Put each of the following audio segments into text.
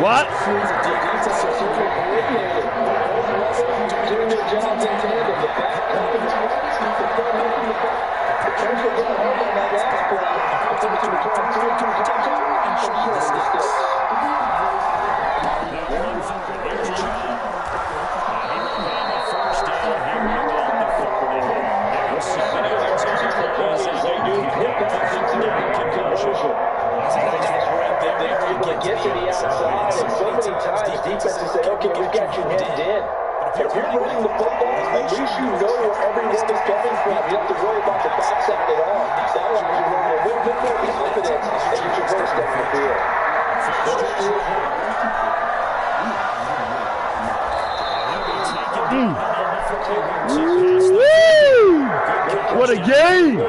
Watson. Get to the outside, and so many times defenses say, okay, we got you hemmed in. But if you're running the football, at least you know where everyone is coming from. You don't have to worry about the backside at all. That allows you to run a little bit more confidence as you traverse down the field. Woo! What a game!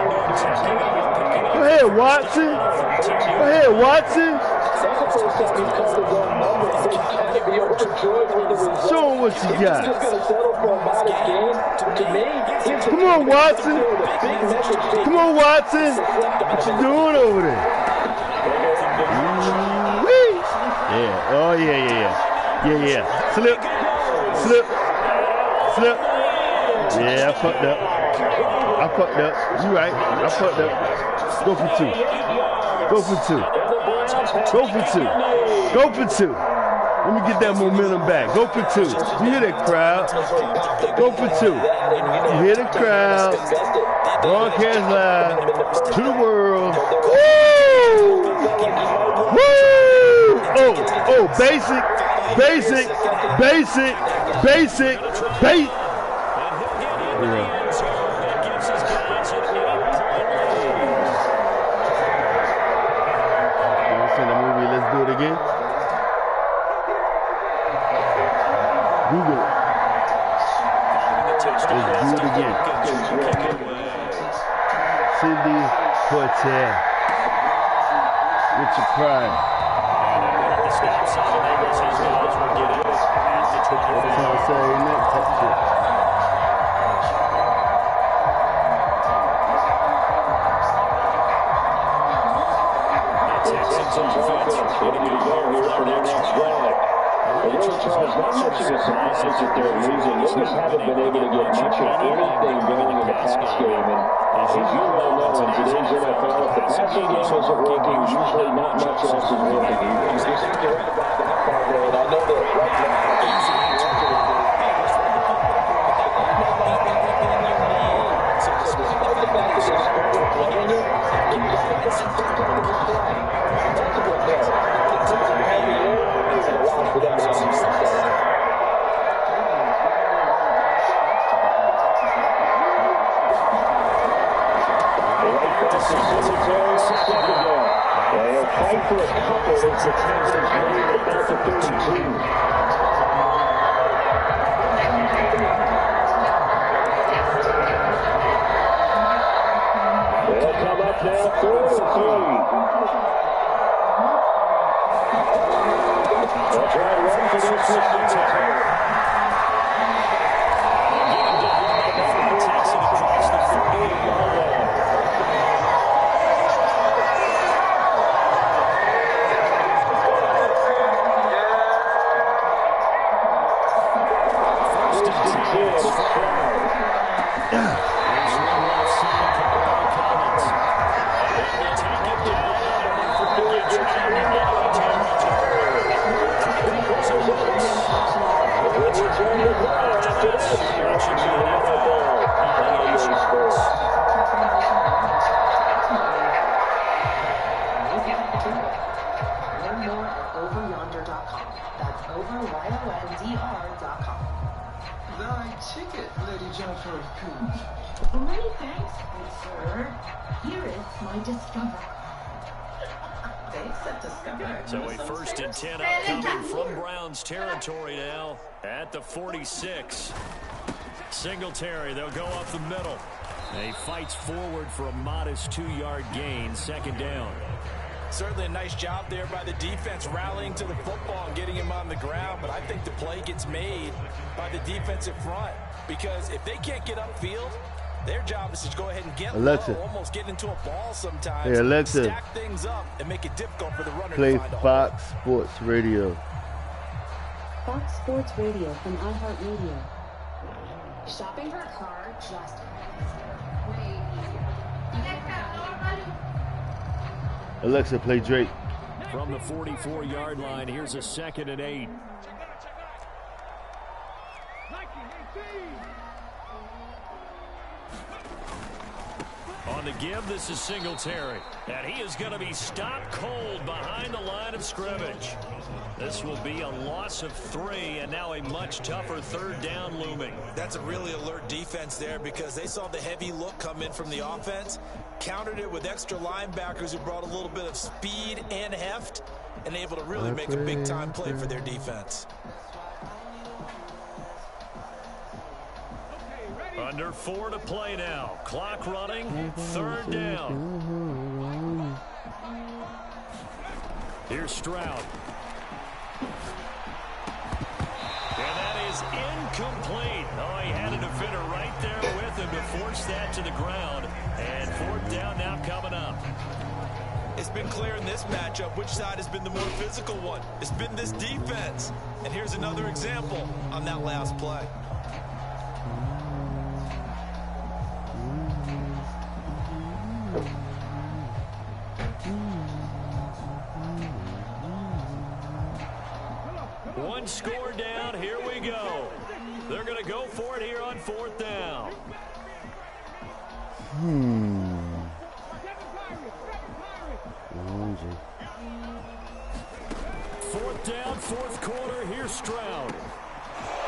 Go ahead, Watson. Go ahead, Watson. Show him what you got. Come on, Watson. Come on, Watson. What you doing over there? Yeah. Oh, yeah. Slip. Yeah, I fucked up. You right. I fucked up. Go for two. Let me get that momentum back. Go for two. You hear that crowd? Go for two. You hear the crowd. Broadcast live to the world. Woo! Woo! Oh, basic. Yeah. Let's do it again. Google it. Let's do it again. Cindy Porter. Richard Pryor. That's how I say in that type shit. Ready to go here for their next drive. And really, Charles, not much of a surprise that they're losing. They just haven't been able to get much of anything going in the pass game. And as you well know, in today's NFL, if the passing game isn't working, usually not much else is working either. You just have to write about that part there. And I know that right now, fight for a couple as the Texans lead about the 32. They'll come up now, 4-3. They'll try to run for this receiver. So a 1st and 10 upcoming from Browns territory now at the 46. Singletary, they'll go up the middle. And he fights forward for a modest 2-yard gain, 2nd down. Certainly a nice job there by the defense rallying to the football and getting him on the ground, but I think the play gets made by the defensive front because if they can't get upfield, Their job is to go ahead and get Alexa. low, almost get into a ball sometimes. Hey, Alexa. Stack things up and make it difficult for the runner Play to find a hole. Fox Sports Radio. Fox Sports Radio from iHeartRadio. Shopping for a car just Alexa, play Drake. From the 44-yard line, here's a 2nd and 8. On the give, this is Singletary. And he is going to be stopped cold behind the line of scrimmage. This will be a loss of 3, and now a much tougher 3rd down looming. That's a really alert defense there because they saw the heavy look come in from the offense, countered it with extra linebackers who brought a little bit of speed and heft, and able to really make a big-time play for their defense. Under 4 to play now. Clock running, 3rd down. Here's Stroud. And that is incomplete. Oh, he had a defender right there with him to force that to the ground. And 4th down now coming up. It's been clear in this matchup which side has been the more physical one. It's been this defense. And here's another example on that last play. One score down. Here we go. They're going to go for it here on 4th down. 4th down, 4th quarter. Here's Stroud.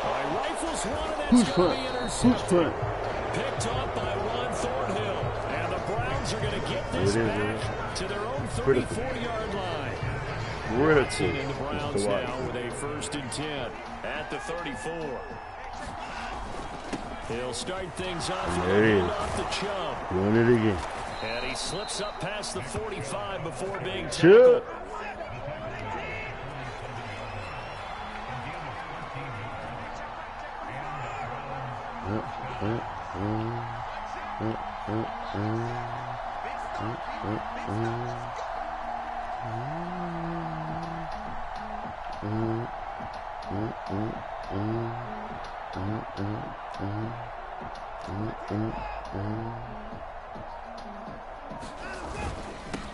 Rifles one, and that's going to be intercepted. Picked up by Juan Thornhill. And the Browns are going to get this back to their own 34-yard line. Critical. And the Browns now with a 1st and 10 at the 34. He'll start things off off the Chubb. Doing it again. And he slips up past the 45 before being tackled.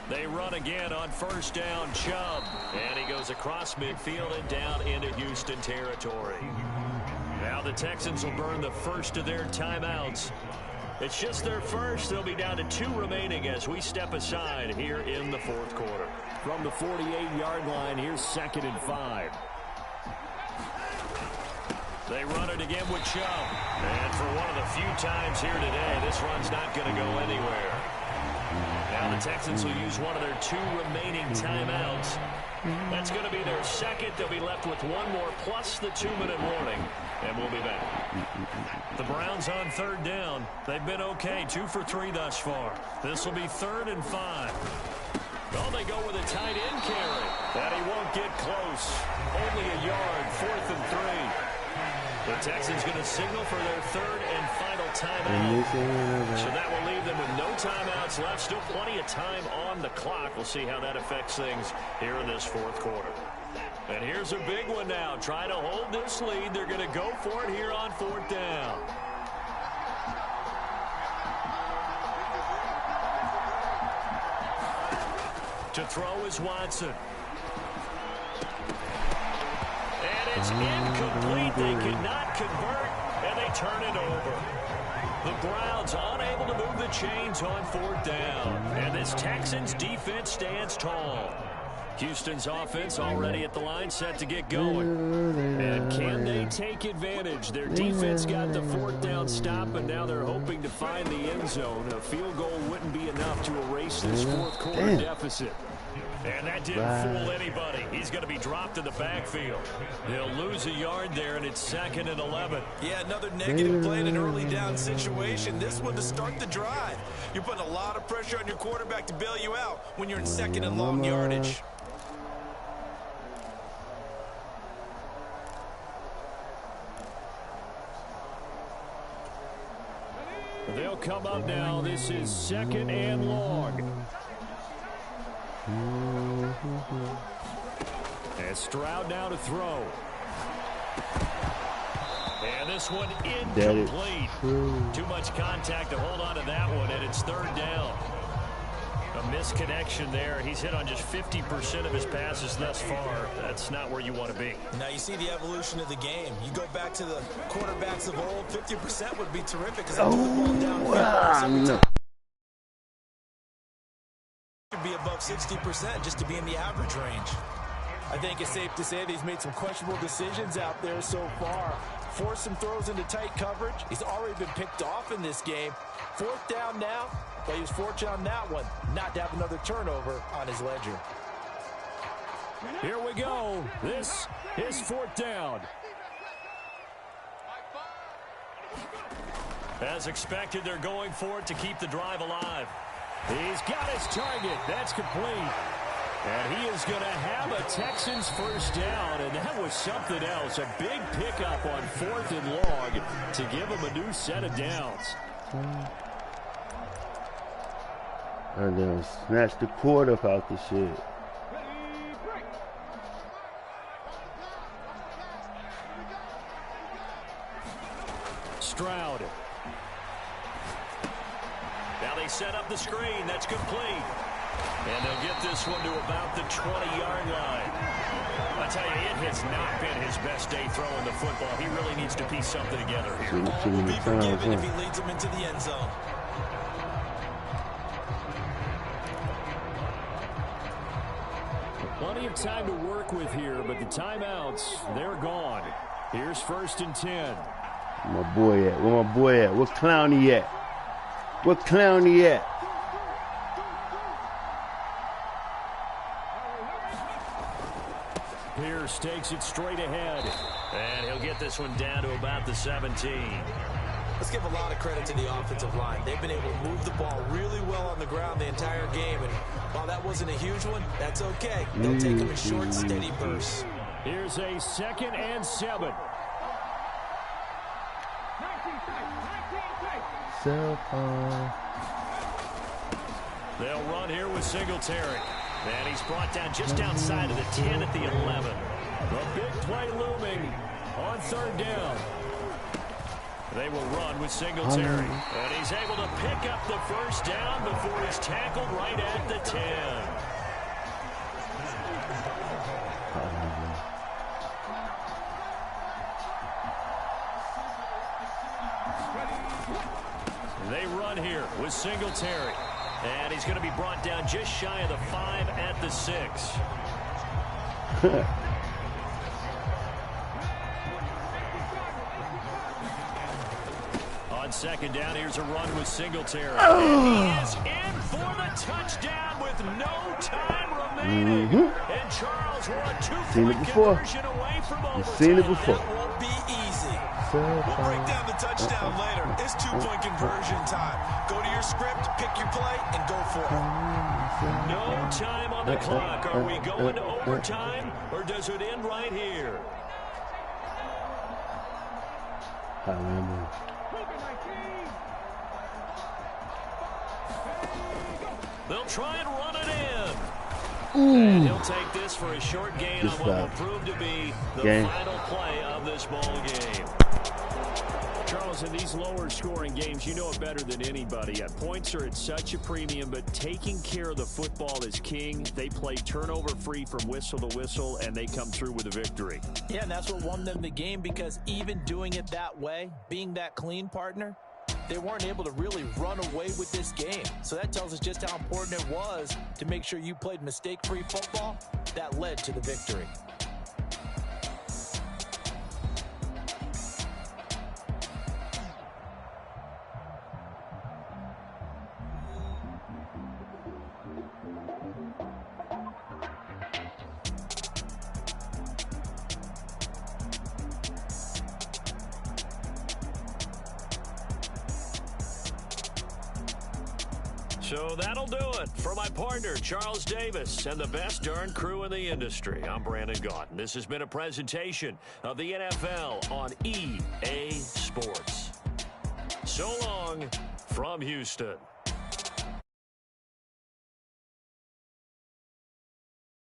They run again on 1st down, Chubb. And he goes across midfield and down into Houston territory. Now the Texans will burn the first of their timeouts. It's just their first. They'll be down to 2 remaining as we step aside here in the 4th quarter. From the 48-yard line, here's 2nd and 5. They run it again with Chubb. And for one of the few times here today, this run's not going to go anywhere. Now the Texans will use one of their 2 remaining timeouts. That's going to be their 2nd. They'll be left with 1 more plus the 2-minute warning. And we'll be back. The Browns on 3rd down. They've been okay. 2 for 3 thus far. This will be 3rd and 5. Oh, they go with a tight end carry. And he won't get close. Only a yard. 4th and 3. The Texans going to signal for their 3rd and final timeout. So that will leave them with no timeouts left. Still plenty of time on the clock. We'll see how that affects things here in this 4th quarter. And here's a big one now. Trying to hold this lead. They're going to go for it here on 4th down. To throw is Watson. And it's incomplete. They could not convert, and they turn it over. The Browns unable to move the chains on 4th down. And this Texans defense stands tall. Houston's offense already at the line, set to get going. And can they take advantage? Their defense got the 4th down stop, and now they're hoping to find the end zone. A field goal wouldn't be enough to erase this 4th quarter deficit. And that didn't fool anybody. He's going to be dropped in the backfield. They'll lose a yard there, and it's 2nd and 11. Yeah, another negative play in an early down situation. This one to start the drive. You're putting a lot of pressure on your quarterback to bail you out when you're in 2nd and long yardage. They'll come up now. This is 2nd and long. And Stroud now to throw. And this one incomplete. Too much contact to hold on to that one, and it's 3rd down. A misconnection there. He's hit on just 50% of his passes thus far. That's not where you want to be. Now you see the evolution of the game. You go back to the quarterbacks of old, 50% would be terrific because they move the ball downfield. Could be above 60% just to be in the average range. I think it's safe to say that he's made some questionable decisions out there so far. Forced some throws into tight coverage. He's already been picked off in this game. 4th down now, but he was fortunate on that one not to have another turnover on his ledger. Here we go. This is 4th down. As expected, they're going for it to keep the drive alive. He's got his target. That's complete. And he is going to have a Texans 1st down, and that was something else. A big pickup on 4th and long to give him a new set of downs. And then snatch the cord up out the shit. Stroud. Now they set up the screen. That's complete. And they'll get this one to about the 20-yard line. I tell you, it has not been his best day throwing the football. He really needs to piece something together here. All will be forgiven if he leads them into the end zone. Plenty of time to work with here, but the timeouts, they're gone. Here's 1st and 10. Where my boy at? Where my boy at? What Clowney at? What Clowney at? Pierce takes it straight ahead. And he'll get this one down to about the 17. Let's give a lot of credit to the offensive line. They've been able to move the ball really well on the ground the entire game. And while that wasn't a huge one, that's okay. They'll take them in short, steady bursts. Here's a 2nd and 7. They'll run here with Singletary. And he's brought down just outside of the 10 at the 11. The big play looming on 3rd down. They will run with Singletary. And he's able to pick up the 1st down before he's tackled right at the 10. They run here with Singletary. And he's going to be brought down just shy of the 5 at the 6. On 2nd down, here's a run with Singletary. And he is in for the touchdown with no time remaining. And Charles will a 2-point conversion away from overtime. You've seen it before. It won't be easy. We'll break down the touchdown later. It's 2-point conversion time. Go to your script, pick your play, and go for it. No time on the clock. Are we going to overtime, or does it end right here? They'll try and run it in. And he'll take this for a short gain on what will prove to be the final play of this ball game. Charles, in these lower-scoring games, you know it better than anybody. Points are at such a premium, but taking care of the football is king. They play turnover-free from whistle to whistle, and they come through with a victory. Yeah, and that's what won them the game, because even doing it that way, being that clean partner, they weren't able to really run away with this game. So that tells us just how important it was to make sure you played mistake-free football. That led to the victory. So that'll do it for my partner, Charles Davis, and the best darn crew in the industry. I'm Brandon Gaudin. This has been a presentation of the NFL on EA Sports. So long from Houston.